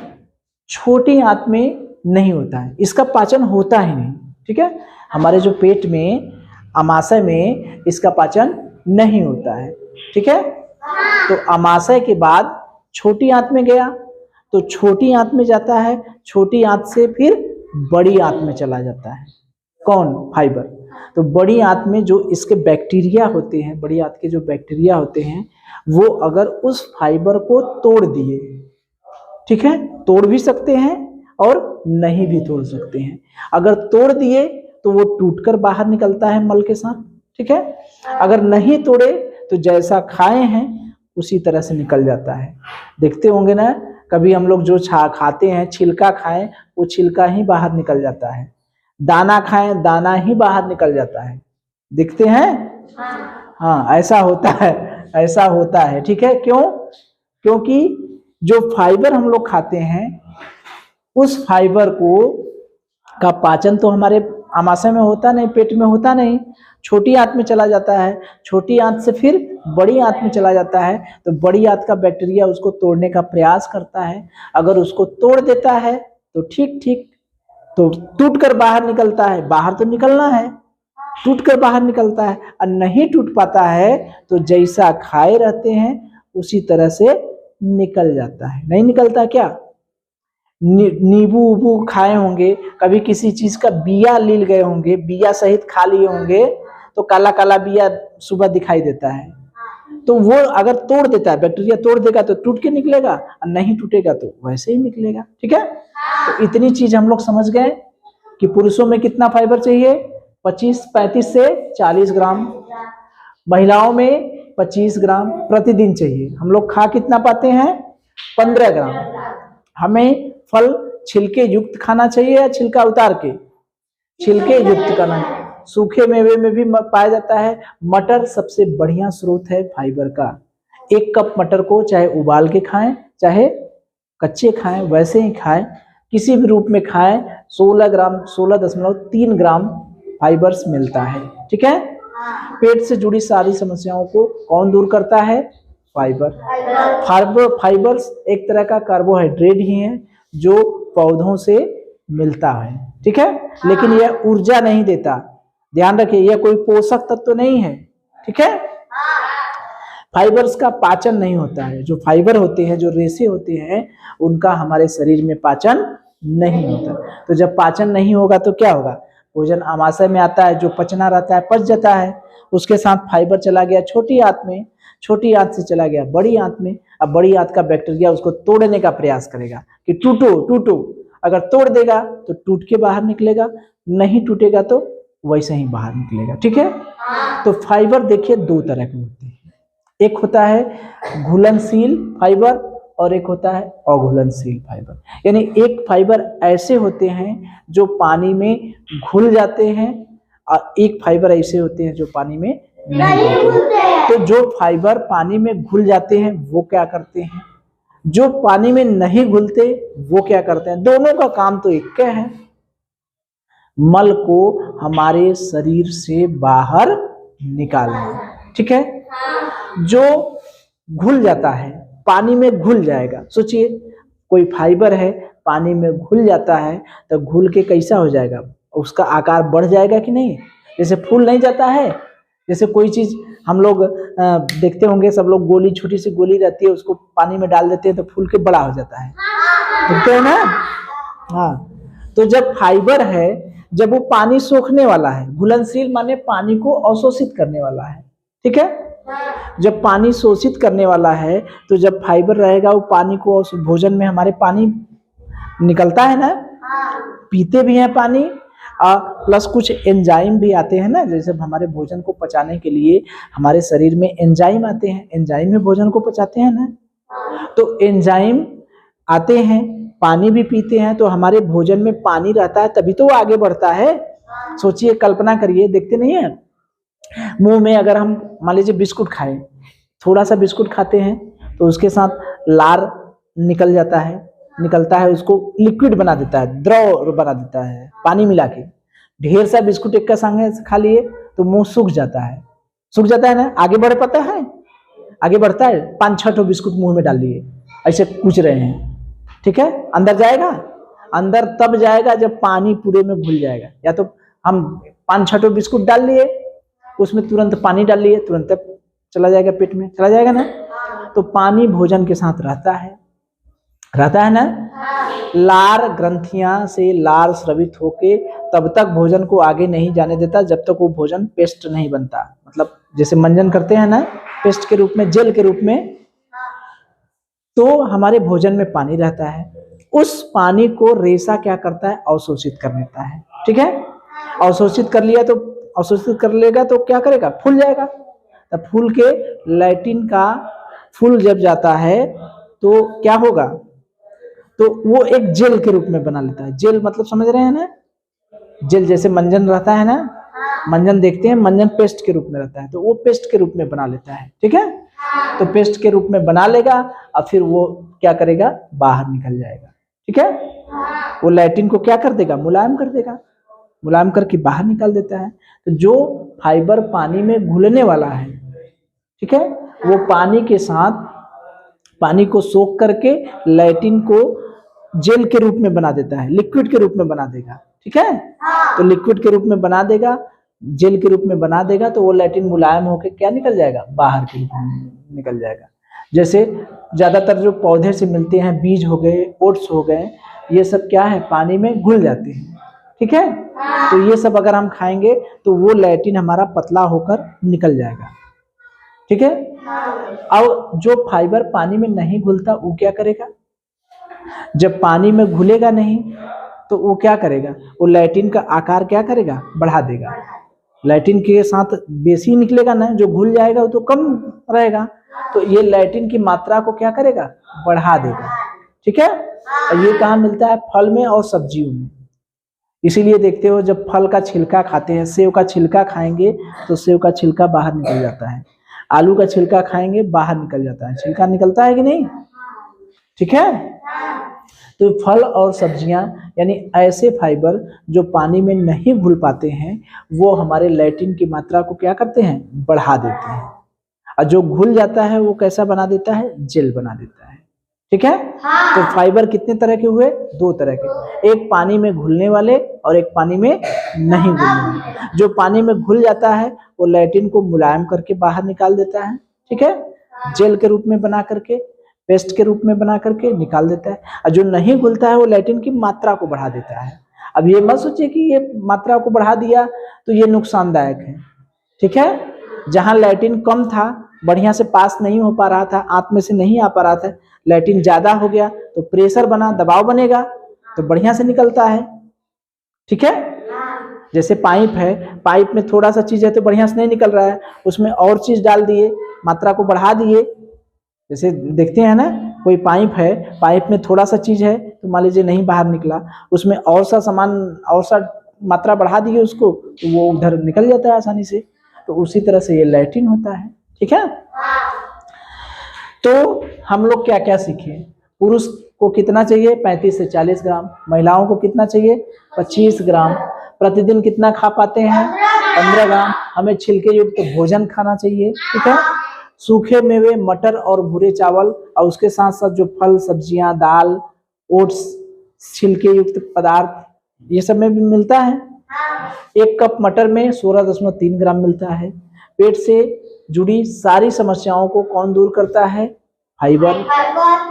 छोटी आंत में नहीं होता है, इसका पाचन होता ही नहीं, ठीक है। हमारे जो पेट में, अमाशय में इसका पाचन नहीं होता है, ठीक है। तो अमाशय के बाद छोटी आंत में गया, तो छोटी आंत में जाता है, छोटी आंत से फिर बड़ी आंत में चला जाता है। कौन? फाइबर। तो बड़ी आंत में जो इसके बैक्टीरिया होते हैं, बड़ी आंत के जो बैक्टीरिया होते हैं, वो अगर उस फाइबर को तोड़ दिए, ठीक है, तोड़ भी सकते हैं और नहीं भी तोड़ सकते हैं। अगर तोड़ दिए तो वो टूटकर बाहर निकलता है मल के साथ, ठीक है। अगर नहीं तोड़े तो जैसा खाए हैं उसी तरह से निकल जाता है। देखते होंगे ना, कभी हम लोग जो खाते हैं, छिलका खाएं, वो छिलका ही बाहर निकल जाता है, दाना खाएं, दाना ही बाहर निकल जाता है, दिखते हैं। हाँ, ऐसा होता है, ऐसा होता है, ठीक है। क्यों? क्योंकि जो फाइबर हम लोग खाते हैं, उस फाइबर को का पाचन तो हमारे आमाशय में होता नहीं, पेट में होता नहीं, छोटी आंत में चला जाता है, छोटी आंत से फिर बड़ी आंत में चला जाता है। तो बड़ी आंत का बैक्टीरिया उसको तोड़ने का प्रयास करता है। अगर उसको तोड़ देता है तो ठीक ठीक, तो टूट कर बाहर निकलता है, बाहर तो निकलना है, टूट कर बाहर निकलता है। और नहीं टूट पाता है तो जैसा खाए रहते हैं उसी तरह से निकल जाता है। नहीं निकलता क्या? नींबू उबू खाए होंगे, कभी किसी चीज का बिया लील गए होंगे, बिया सहित खा लिए होंगे, तो काला काला बिया सुबह दिखाई देता है। तो वो अगर तोड़ देता है, बैक्टीरिया तोड़ देगा तो टूट के निकलेगा, और नहीं टूटेगा तो वैसे ही निकलेगा। ठीक है, तो इतनी चीज हम लोग समझ गए कि पुरुषों में कितना फाइबर चाहिए, 35 से 40 ग्राम, महिलाओं में 25 ग्राम प्रतिदिन चाहिए। हम लोग खा कितना पाते हैं? 15 ग्राम। हमें फल छिलके युक्त खाना चाहिए या छिलका उतार के? छिलके युक्त खाना। सूखे मेवे में भी पाया जाता है। मटर सबसे बढ़िया स्रोत है फाइबर का। 1 कप मटर को चाहे उबाल के खाएं चाहे कच्चे खाएं, वैसे ही खाएं, किसी भी रूप में खाएं, 16.3 ग्राम फाइबर्स मिलता है। ठीक है, पेट से जुड़ी सारी समस्याओं को कौन दूर करता है? फाइबर। फाइबर्स एक तरह का कार्बोहाइड्रेट ही है जो पौधों से मिलता है। ठीक है, लेकिन यह ऊर्जा नहीं देता, ध्यान रखिए, यह कोई पोषक तत्व नहीं है। ठीक है, फाइबर्स का पाचन नहीं होता है। जो फाइबर होते हैं, जो रेशे होते हैं, उनका हमारे शरीर में पाचन नहीं होता। तो जब पाचन नहीं होगा तो क्या होगा? भोजन आमाशय में आता है, जो पचना रहता है पच जाता है, उसके साथ फाइबर चला गया छोटी आंत में, छोटी आंत से चला गया बड़ी आंत में। अब बड़ी आंत का बैक्टीरिया उसको तोड़ने का प्रयास करेगा कि टूटो टूटो। अगर तोड़ देगा तो टूट के बाहर निकलेगा, नहीं टूटेगा तो वैसे ही बाहर निकलेगा। ठीक है, तो फाइबर देखिए 2 तरह के होते हैं। एक होता है घुलनशील फाइबर और एक होता है अघुलनशील फाइबर। यानी एक फाइबर ऐसे होते हैं जो पानी में घुल जाते हैं, और एक फाइबर ऐसे होते हैं जो पानी में नहीं घुलते हैं। तो जो फाइबर पानी में घुल जाते हैं वो क्या करते हैं, जो पानी में नहीं घुलते वो क्या करते हैं? दोनों का काम तो एक है, मल को हमारे शरीर से बाहर निकालना। ठीक है, जो घुल जाता है, पानी में घुल जाएगा। सोचिए, कोई फाइबर है, पानी में घुल जाता है, तो घुल के कैसा हो जाएगा? उसका आकार बढ़ जाएगा कि नहीं? जैसे फूल नहीं जाता है, जैसे कोई चीज हम लोग देखते होंगे, सब लोग गोली, छोटी सी गोली रहती है, उसको पानी में डाल देते हैं तो फूल के बड़ा हो जाता है, देखते हैं ना? हाँ, तो जब फाइबर है, जब वो पानी सोखने वाला है, घुलनशील माने पानी को अवशोषित करने वाला है। ठीक है, जब पानी शोषित करने वाला है, तो जब फाइबर रहेगा वो पानी को, भोजन में हमारे पानी निकलता है ना, पीते भी हैं पानी, प्लस कुछ एंजाइम भी आते हैं ना, जैसे हमारे भोजन को पचाने के लिए हमारे शरीर में एंजाइम आते हैं, एंजाइम में भोजन को पचाते हैं ना। तो एंजाइम आते हैं, पानी भी पीते हैं, तो हमारे भोजन में पानी रहता है, तभी तो वो आगे बढ़ता है। सोचिए, कल्पना करिए, देखते नहीं है मुंह में, अगर हम मान लीजिए बिस्कुट खाएं, थोड़ा सा बिस्कुट खाते हैं तो उसके साथ लार निकल जाता है, निकलता है, उसको लिक्विड बना देता है, द्रव बना देता है पानी मिला के। ढेर सा बिस्कुट एक का संग खा लिए तो मुंह सूख जाता है, सूख जाता है ना, आगे बढ़ पाता है? आगे बढ़ता है? 5-6 बिस्कुट मुंह में डाल लिए, ऐसे कुछ रहे हैं। ठीक है, अंदर जाएगा? अंदर तब जाएगा जब पानी पूरे में घुल जाएगा। या तो हम 5-6 बिस्कुट डाल लिए, उसमें तुरंत पानी डाल लिए, तुरंत चला जाएगा, पेट में चला जाएगा ना। तो पानी भोजन के साथ रहता है ना। लार ग्रंथियां से लार स्रवित होके तब तक भोजन को आगे नहीं जाने देता जब तक वो भोजन पेस्ट नहीं बनता। मतलब जैसे मंजन करते हैं ना, पेस्ट के रूप में, जेल के रूप में, तो हमारे भोजन में पानी रहता है। उस पानी को रेशा क्या करता है? अवशोषित कर लेता है। ठीक है, अवशोषित कर लिया तो, अवशोषित कर लेगा तो क्या करेगा? फूल जाएगा। तब फूल के लैटिन का फूल जब जाता है तो क्या होगा? तो वो एक जेल के रूप में बना लेता है। जेल मतलब समझ रहे हैं ना? जेल जैसे मंजन रहता है ना, मंजन देखते हैं, मंजन पेस्ट के रूप में रहता है, तो वो पेस्ट के रूप में बना लेता है। ठीक है, तो पेस्ट के रूप में बना लेगा और फिर वो क्या करेगा? बाहर निकल जाएगा। ठीक है, वो लैटिन को क्या कर देगा? मुलायम कर देगा, मुलायम करके बाहर निकाल देता है। तो जो फाइबर पानी में घुलने वाला है, ठीक है, वो पानी के साथ, पानी को सोख करके लैटिन को जेल के रूप में बना देता है, लिक्विड के रूप में बना देगा। ठीक है, तो लिक्विड के रूप में बना देगा, जेल के रूप में बना देगा, तो वो लैटिन मुलायम होकर क्या निकल जाएगा? बाहर के रूप में निकल जाएगा। जैसे ज़्यादातर जो पौधे से मिलते हैं, बीज हो गए, ओट्स हो गए, ये सब क्या है, पानी में घुल जाते हैं, ठीक है। तो ये सब अगर हम खाएंगे तो वो लैटिन हमारा पतला होकर निकल जाएगा, ठीक है। अब जो फाइबर पानी में नहीं घुलता वो क्या करेगा, जब पानी में घुलेगा नहीं तो वो क्या करेगा, वो लैटिन का आकार क्या करेगा, बढ़ा देगा। लैटिन के साथ बेसी निकलेगा ना, जो घुल जाएगा वो तो कम रहेगा, तो ये लैटिन की मात्रा को क्या करेगा, बढ़ा देगा, ठीक है। और ये कहाँ मिलता है, फल में और सब्जियों में। इसीलिए देखते हो जब फल का छिलका खाते हैं, सेव का छिलका खाएंगे तो सेव का छिलका बाहर निकल जाता है, आलू का छिलका खाएंगे बाहर निकल जाता है, छिलका निकलता है कि नहीं, ठीक है। तो फल और सब्जियां यानी ऐसे फाइबर जो पानी में नहीं घुल पाते हैं, वो हमारे लैटिन की मात्रा को क्या करते हैं, बढ़ा देते हैं। और जो घुल जाता है वो कैसा बना देता है, जेल बना देता है, ठीक है। तो फाइबर कितने तरह के हुए, दो तरह के, एक पानी में घुलने वाले और एक पानी में नहीं घुलने वाले। जो पानी में घुल जाता है वो लैटिन को मुलायम करके बाहर निकाल देता है, ठीक है, जेल के रूप में बना करके, पेस्ट के रूप में बना करके निकाल देता है। और जो नहीं घुलता है वो लैटिन की मात्रा को बढ़ा देता है। अब ये मत सोचिए कि ये मात्रा को बढ़ा दिया तो ये नुकसानदायक है, ठीक है। जहां लैटिन कम था, बढ़िया से पास नहीं हो पा रहा था, आंत में से नहीं आ पा रहा था, लैटिन ज्यादा हो गया तो प्रेशर बना, दबाव बनेगा तो बढ़िया से निकलता है, ठीक है। जैसे पाइप है, पाइप में थोड़ा सा चीज है तो बढ़िया से नहीं निकल रहा है, उसमें और चीज डाल दिए, मात्रा को बढ़ा दिए। जैसे देखते हैं ना, कोई पाइप है, पाइप में थोड़ा सा चीज है तो मान लीजिए नहीं बाहर निकला, उसमें और सा सामान और सा मात्रा बढ़ा दिए उसको, तो वो उधर निकल जाता है आसानी से। तो उसी तरह से ये लैटिन होता है, ठीक है। तो हम लोग क्या क्या सीखे, पुरुष को कितना चाहिए, 35 से 40 ग्राम, महिलाओं को कितना चाहिए, 25 ग्राम, प्रतिदिन कितना खा पाते हैं, 15 ग्राम। हमें छिलके युक्त भोजन खाना चाहिए, ठीक है। सूखे मेवे, मटर और भूरे चावल, और उसके साथ साथ जो फल, सब्जियां, दाल, ओट्स, छिलके युक्त पदार्थ, ये सब में भी मिलता है। एक कप मटर में 16.3 ग्राम मिलता है। पेट से जुड़ी सारी समस्याओं को कौन दूर करता है, फाइबर।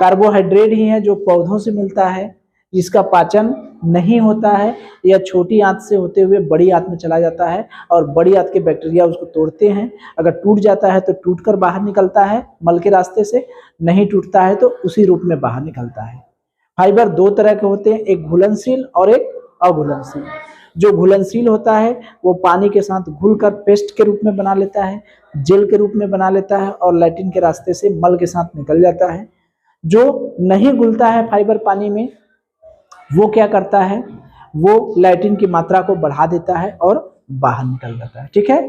कार्बोहाइड्रेट ही है जो पौधों से मिलता है, जिसका पाचन नहीं होता है, यह छोटी आंत से होते हुए बड़ी आंत में चला जाता है और बड़ी आंत के बैक्टीरिया उसको तोड़ते हैं। अगर टूट जाता है तो टूटकर बाहर निकलता है मल के रास्ते से, नहीं टूटता है तो उसी रूप में बाहर निकलता है। फाइबर दो तरह के होते हैं, एक घुलनशील और एक अघुलनशील। जो घुलनशील होता है वो पानी के साथ घुलकर पेस्ट के रूप में बना लेता है, जेल के रूप में बना लेता है और लैटिन के रास्ते से मल के साथ निकल जाता है। जो नहीं घुलता है फाइबर पानी में, वो क्या करता है, वो लैटिन की मात्रा को बढ़ा देता है और बाहर निकल जाता है, ठीक है।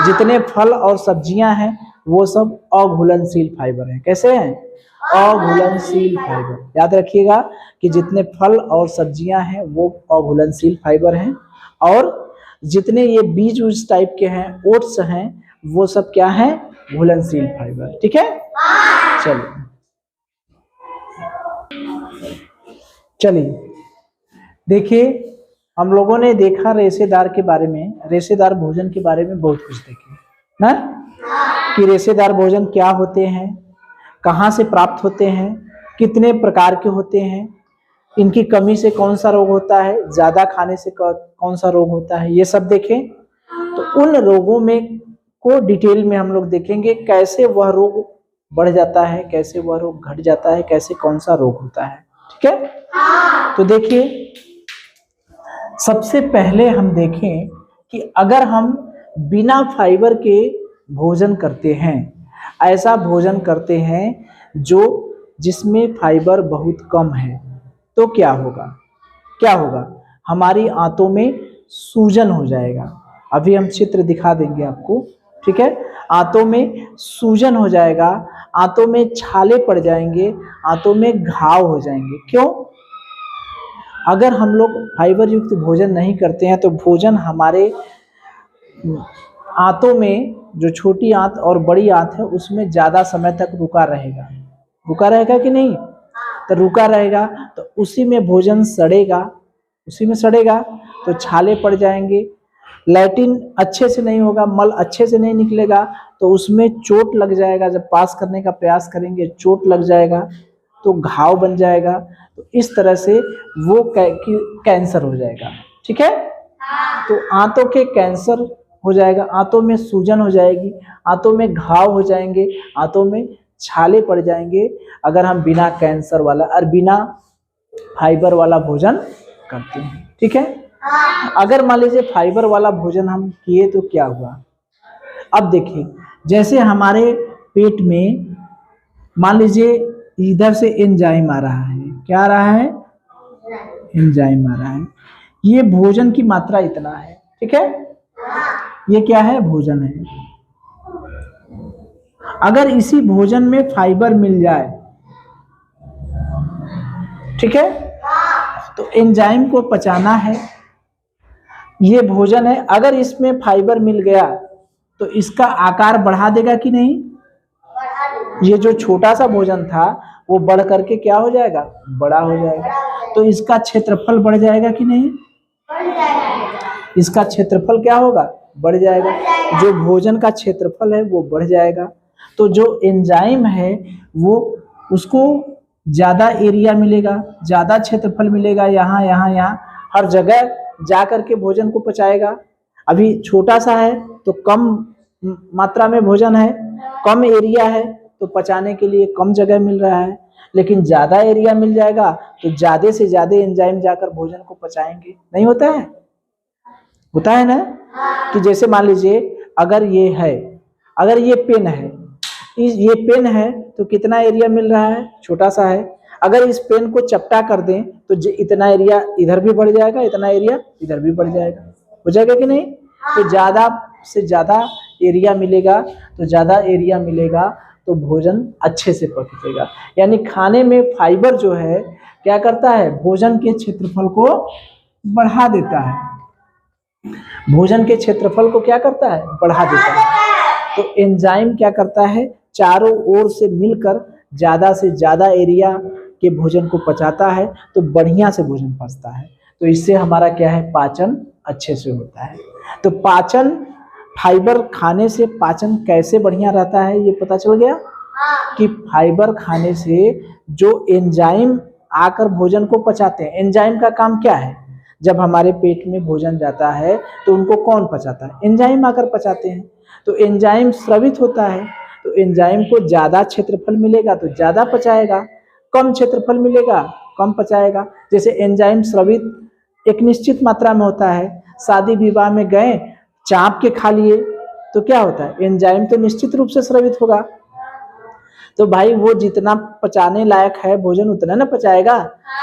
जितने फल और सब्जियां हैं वो सब अघुलनशील फाइबर हैं। कैसे हैं, अघुलनशील फाइबर। याद रखिएगा कि जितने फल और सब्जियां हैं वो अघुलनशील फाइबर हैं, और जितने ये बीज उज टाइप के हैं, ओट्स हैं, वो सब क्या है, घुलनशील फाइबर, ठीक है। चलिए देखिए, हम लोगों ने देखा रेशेदार के बारे में, रेशेदार भोजन के बारे में बहुत कुछ देखे ना, कि रेशेदार भोजन क्या होते हैं, कहाँ से प्राप्त होते हैं, कितने प्रकार के होते हैं, इनकी कमी से कौन सा रोग होता है, ज्यादा खाने से कौन सा रोग होता है, ये सब देखें। तो उन रोगों में को डिटेल में हम लोग देखेंगे, कैसे वह रोग बढ़ जाता है, कैसे वह रोग घट जाता है, कैसे कौन सा रोग होता है, ठीक है। तो देखिए, सबसे पहले हम देखें कि अगर हम बिना फाइबर के भोजन करते हैं, ऐसा भोजन करते हैं जो जिसमें फाइबर बहुत कम है, तो क्या होगा, क्या होगा, हमारी आंतों में सूजन हो जाएगा। अभी हम चित्र दिखा देंगे आपको, ठीक है। आंतों में सूजन हो जाएगा, आंतों में छाले पड़ जाएंगे, आंतों में घाव हो जाएंगे। क्यों? अगर हम लोग फाइबर युक्त भोजन नहीं करते हैं तो भोजन हमारे आंतों में, जो छोटी आंत और बड़ी आंत है, उसमें ज़्यादा समय तक रुका रहेगा। रुका रहेगा कि नहीं? तो रुका रहेगा तो उसी में भोजन सड़ेगा, उसी में सड़ेगा तो छाले पड़ जाएंगे, लैट्रिन अच्छे से नहीं होगा, मल अच्छे से नहीं निकलेगा तो उसमें चोट लग जाएगा, जब पास करने का प्रयास करेंगे चोट लग जाएगा तो घाव बन जाएगा, तो इस तरह से वो कैंसर हो जाएगा। ठीक है, तो आंतों के कैंसर हो जाएगा, आंतों में सूजन हो जाएगी, आंतों में घाव हो जाएंगे, आंतों में छाले पड़ जाएंगे अगर हम बिना कैंसर वाला और बिना फाइबर वाला भोजन करते हैं। ठीक है, अगर मान लीजिए फाइबर वाला भोजन हम किए तो क्या हुआ। अब देखिए, जैसे हमारे पेट में मान लीजिए इधर से एंजाइम आ रहा है, क्या आ रहा है, एंजाइम आ रहा है, ये भोजन की मात्रा इतना है। ठीक है, ये क्या है, भोजन है। अगर इसी भोजन में फाइबर मिल जाए, ठीक है, तो एंजाइम को पचाना है, ये भोजन है, अगर इसमें फाइबर मिल गया तो इसका आकार बढ़ा देगा कि नहीं, ये जो छोटा सा भोजन था वो बढ़ करके क्या हो जाएगा, बड़ा हो जाएगा, तो इसका क्षेत्रफल बढ़ जाएगा कि नहीं, इसका क्षेत्रफल क्या होगा, बढ़ जाएगा, जो भोजन का क्षेत्रफल है वो बढ़ जाएगा, तो जो एंजाइम है वो उसको ज्यादा एरिया मिलेगा, ज्यादा क्षेत्रफल मिलेगा, यहाँ यहाँ यहाँ हर जगह जा करके भोजन को पचाएगा। अभी छोटा सा है तो कम मात्रा में भोजन है, कम एरिया है तो पचाने के लिए कम जगह मिल रहा है, लेकिन ज्यादा एरिया मिल जाएगा तो ज्यादा से ज्यादा एंजाइम जाकर भोजन को पचाएंगे। नहीं होता है, होता है ना, कि जैसे मान लीजिए अगर ये है, अगर ये पेन है, ये पेन है तो कितना एरिया मिल रहा है, छोटा सा है, अगर इस पेन को चपटा कर दें तो इतना एरिया इधर भी बढ़ जाएगा, इतना एरिया इधर भी बढ़ जाएगा, हो जाएगा कि नहीं। तो ज्यादा से ज्यादा एरिया मिलेगा, तो ज्यादा एरिया मिलेगा तो भोजन अच्छे से पकेगा। यानी खाने में फाइबर जो है क्या करता है, भोजन के क्षेत्रफल को बढ़ा देता है, भोजन के क्षेत्रफल को क्या करता है, बढ़ा देता है। तो एंजाइम क्या करता है, चारों ओर से मिलकर ज्यादा से ज्यादा एरिया के भोजन को पचाता है, तो बढ़िया से भोजन पचता है, तो इससे हमारा क्या है, पाचन अच्छे से होता है। तो पाचन, फाइबर खाने से पाचन कैसे बढ़िया रहता है ये पता चल गया, कि फाइबर खाने से जो एंजाइम आकर भोजन को पचाते हैं, एंजाइम का काम क्या है, जब हमारे पेट में भोजन जाता है तो उनको कौन पचाता है, एंजाइम आकर पचाते हैं, तो एंजाइम स्रावित होता है, तो एंजाइम को ज्यादा क्षेत्रफल मिलेगा तो ज्यादा पचाएगा, कम क्षेत्रफल मिलेगा कम पचाएगा। जैसे एंजाइम स्रावित एक निश्चित मात्रा में होता है, शादी विवाह में गए चाप के खा लिए तो क्या होता है, एंजाइम तो निश्चित रूप से स्रावित होगा, तो भाई वो जितना पचाने लायक है भोजन उतना ना पचाएगा,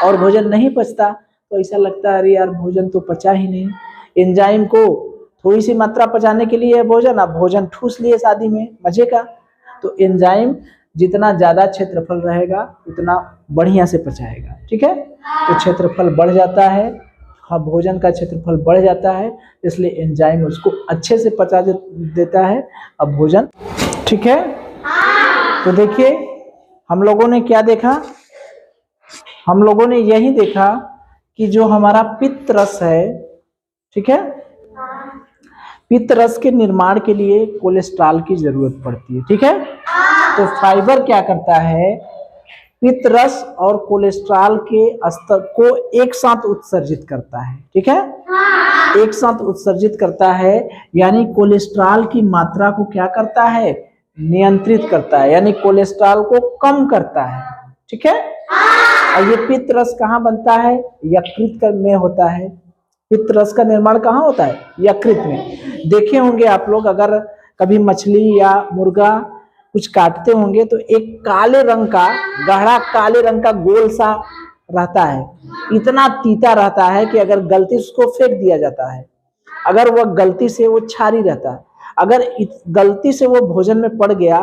और भोजन नहीं पचता तो ऐसा लगता है अरे यार भोजन तो पचा ही नहीं। एंजाइम को थोड़ी सी मात्रा पचाने के लिए भोजन, अब भोजन ठूस लिए शादी में मजे का, तो एंजाइम जितना ज्यादा क्षेत्रफल रहेगा उतना बढ़िया से पचाएगा। ठीक है, तो क्षेत्रफल बढ़ जाता है, हाँ भोजन का क्षेत्रफल बढ़ जाता है, इसलिए एंजाइम उसको अच्छे से पचा देता है अब भोजन। ठीक है, तो देखिए हम लोगों ने क्या देखा, हम लोगों ने यही देखा कि जो हमारा पित्त रस है, ठीक है, पित्त रस के निर्माण के लिए कोलेस्ट्रॉल की जरूरत पड़ती है। ठीक है, तो फाइबर क्या करता है, पित्त रस और कोलेस्ट्रॉल के स्तर को एक साथ उत्सर्जित करता है। ठीक है, एक साथ उत्सर्जित करता है, यानी कोलेस्ट्रॉल की मात्रा को क्या करता है, नियंत्रित करता है, यानी कोलेस्ट्रॉल को कम करता है। ठीक है, और ये पित्त रस कहाँ बनता है, यकृत में होता है। पित्त रस का निर्माण कहाँ होता है, यकृत में। देखे होंगे आप लोग, अगर कभी मछली या मुर्गा कुछ काटते होंगे तो एक काले रंग का, गहरा काले रंग का गोल सा रहता है, इतना तीता रहता है कि अगर गलती से उसको फेंक दिया जाता है, अगर वह गलती से वो छारी रहता है, अगर गलती से वो भोजन में पड़ गया,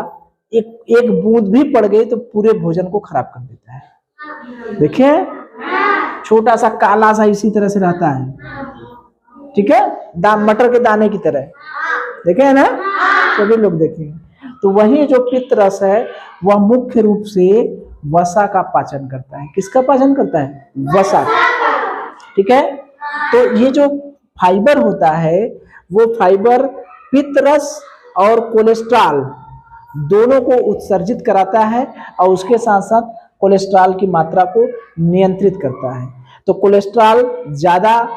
एक बूंद भी पड़ गई तो पूरे भोजन को खराब कर देता है। देखिए छोटा सा काला सा इसी तरह से रहता है। ठीक है, मटर के दाने की तरह, देखे है ना, सभी लोग देखेंगे। तो वही जो पित्त रस है वह मुख्य रूप से वसा का पाचन करता है। किसका पाचन करता है, वसा। ठीक है, तो ये जो फाइबर होता है वो फाइबर पित्त रस और कोलेस्ट्रॉल दोनों को उत्सर्जित कराता है और उसके साथ साथ कोलेस्ट्रॉल की मात्रा को नियंत्रित करता है। तो कोलेस्ट्रॉल ज्यादा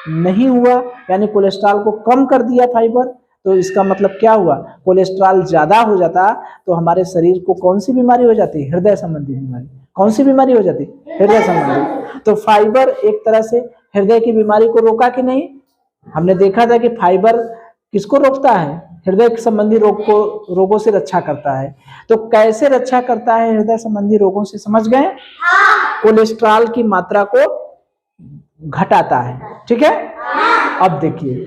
नहीं हुआ, यानी कोलेस्ट्रॉल को कम कर दिया फाइबर, तो इसका मतलब क्या हुआ, कोलेस्ट्रॉल ज्यादा हो जाता तो हमारे शरीर को कौन सी बीमारी हो जाती, हृदय संबंधी बीमारी। कौन सी बीमारी हो जाती, हृदय संबंधी। तो फाइबर एक तरह से हृदय की बीमारी को रोका कि नहीं। हमने देखा था कि फाइबर किसको रोकता है, हृदय संबंधी रोगों से रक्षा करता है। तो कैसे रक्षा करता है हृदय संबंधी रोगों से, समझ गए। कोलेस्ट्रॉल की मात्रा को घटाता है, ठीक है। अब देखिए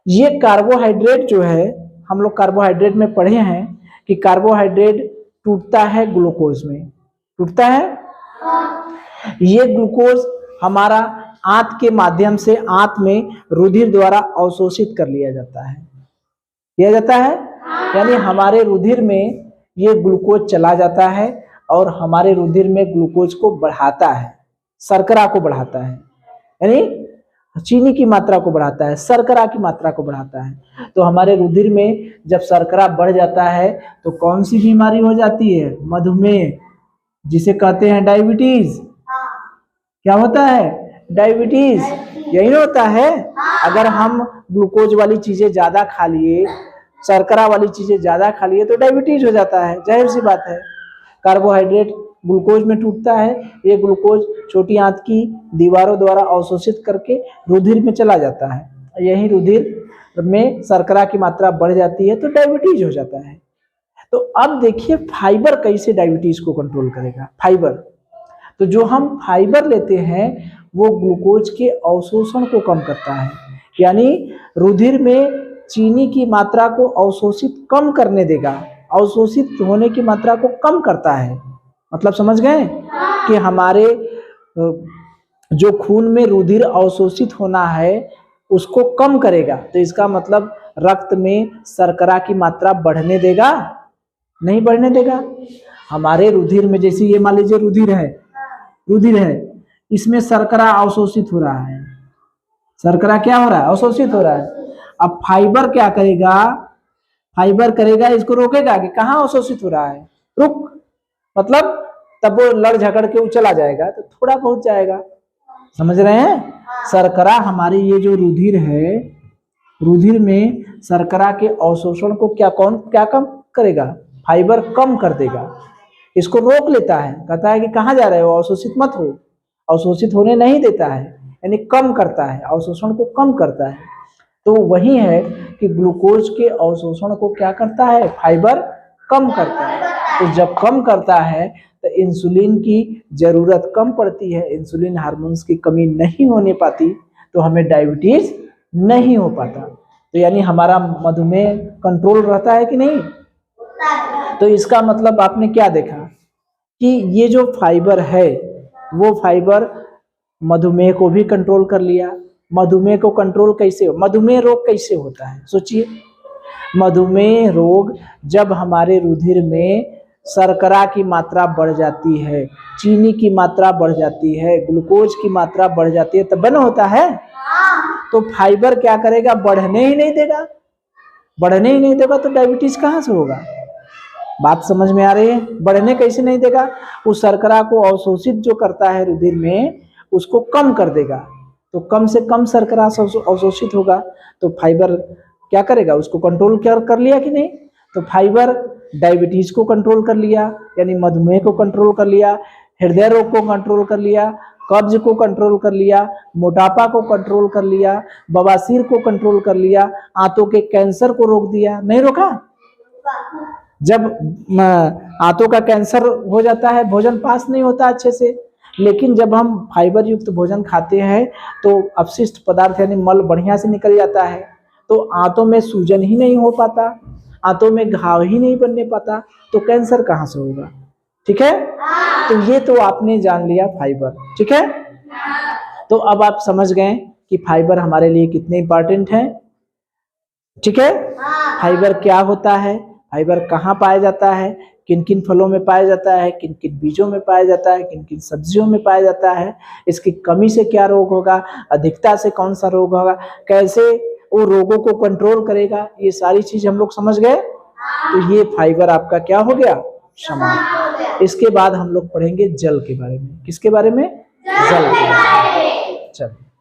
ये कार्बोहाइड्रेट जो है, हम लोग कार्बोहाइड्रेट में पढ़े हैं कि कार्बोहाइड्रेट टूटता है ग्लूकोज में, टूटता है। ये ग्लूकोज हमारा आंत के माध्यम से आंत में रुधिर द्वारा अवशोषित कर लिया जाता है, किया जाता है। यानी हमारे रुधिर में ये ग्लूकोज चला जाता है और हमारे रुधिर में ग्लूकोज को बढ़ाता है, शर्करा को बढ़ाता है, यानी चीनी की मात्रा को बढ़ाता है, शर्करा की मात्रा को बढ़ाता है। तो हमारे रुधिर में जब शर्करा बढ़ जाता है तो कौन सी बीमारी हो जाती है, मधुमेह, जिसे कहते हैं डायबिटीज। क्या होता है, डायबिटीज, यही होता है। अगर हम ग्लूकोज वाली चीजें ज्यादा खा लिए, शर्करा वाली चीजें ज्यादा खा लिए तो डायबिटीज हो जाता है, जाहिर सी बात है। कार्बोहाइड्रेट ग्लूकोज में टूटता है, ये ग्लूकोज छोटी आंत की दीवारों द्वारा अवशोषित करके रुधिर में चला जाता है, यही रुधिर में शर्करा की मात्रा बढ़ जाती है तो डायबिटीज हो जाता है। तो अब देखिए फाइबर कैसे डायबिटीज को कंट्रोल करेगा। फाइबर, तो जो हम फाइबर लेते हैं वो ग्लूकोज के अवशोषण को कम करता है, यानी रुधिर में चीनी की मात्रा को अवशोषित कम करने देगा, अवशोषित होने की मात्रा को कम करता है। मतलब समझ गए कि हमारे जो खून में रुधिर अवशोषित होना है उसको कम करेगा। तो इसका मतलब रक्त में शर्करा की मात्रा बढ़ने देगा, नहीं बढ़ने देगा। हमारे रुधिर में जैसे ये मान लीजिए रुधिर है, इसमें शर्करा अवशोषित हो रहा है, शर्करा क्या हो रहा है, अवशोषित हो रहा है। अब फाइबर क्या करेगा, फाइबर करेगा इसको रोकेगा कि कहाँ अवशोषित हो रहा है, रुक, मतलब तब वो लड़ झगड़ के वो चला जाएगा तो थोड़ा बहुत जाएगा, समझ रहे हैं। शर्करा हमारी ये जो रुधिर है, रुधिर में शर्करा के अवशोषण को क्या कम करेगा, फाइबर कम कर देगा, इसको रोक लेता है, कहता है कि कहाँ जा रहे हो, अवशोषित मत हो, अवशोषित होने नहीं देता है, यानी कम करता है, अवशोषण को कम करता है। तो वही है कि ग्लूकोज के अवशोषण को क्या करता है, फाइबर कम करता है। तो जब कम करता है तो इंसुलिन की जरूरत कम पड़ती है, इंसुलिन हार्मोन्स की कमी नहीं होने पाती, तो हमें डायबिटीज नहीं हो पाता। तो यानी हमारा मधुमेह कंट्रोल रहता है कि नहीं। तो इसका मतलब आपने क्या देखा कि ये जो फाइबर है वो फाइबर मधुमेह को भी कंट्रोल कर लिया। मधुमेह को कंट्रोल कैसे, मधुमेह रोग कैसे होता है, सोचिए। मधुमेह रोग जब हमारे रुधिर में शर्करा की मात्रा बढ़ जाती है, चीनी की मात्रा बढ़ जाती है, ग्लूकोज की मात्रा बढ़ जाती है, तब बना होता है। तो फाइबर क्या करेगा, बढ़ने ही नहीं देगा, बढ़ने ही नहीं देगा तो डायबिटीज कहाँ से होगा। बात समझ में आ रही है, बढ़ने कैसे नहीं देगा, उस शर्करा को अवशोषित जो करता है रुधिर में उसको कम कर देगा, तो कम से कम शर्करा अवशोषित होगा। तो फाइबर क्या करेगा, उसको कंट्रोल कर लिया कि नहीं। तो फाइबर डायबिटीज को कंट्रोल कर लिया, यानी मधुमेह को कंट्रोल कर लिया, हृदय रोग को कंट्रोल कर लिया, कब्ज को कंट्रोल कर लिया, मोटापा को कंट्रोल कर लिया, बवासीर को कंट्रोल कर लिया, आंतों के कैंसर को रोक दिया, नहीं रोका। जब आंतों का कैंसर हो जाता है, भोजन पास नहीं होता अच्छे से, लेकिन जब हम फाइबर युक्त भोजन खाते हैं तो अपशिष्ट पदार्थ यानी मल बढ़िया से निकल जाता है, तो आंतों में सूजन ही नहीं हो पाता, आंतों में घाव ही नहीं बनने पाता, तो कैंसर कहाँ से होगा। ठीक है, तो ये तो आपने जान लिया फाइबर। ठीक है, तो अब आप समझ गए कि फाइबर हमारे लिए कितने इंपॉर्टेंट है। ठीक है, फाइबर क्या होता है, फाइबर कहाँ पाया जाता है, किन किन फलों में पाया जाता है, किन किन बीजों में पाया जाता है, किन किन सब्जियों में पाया जाता है, इसकी कमी से क्या रोग होगा, अधिकता से कौन सा रोग होगा, कैसे वो रोगों को कंट्रोल करेगा। ये सारी चीज हम लोग समझ गए। तो ये फाइबर आपका क्या हो गया, समाप्त। इसके बाद हम लोग पढ़ेंगे जल के बारे में। किसके बारे में, जल के बारे में। चलिए।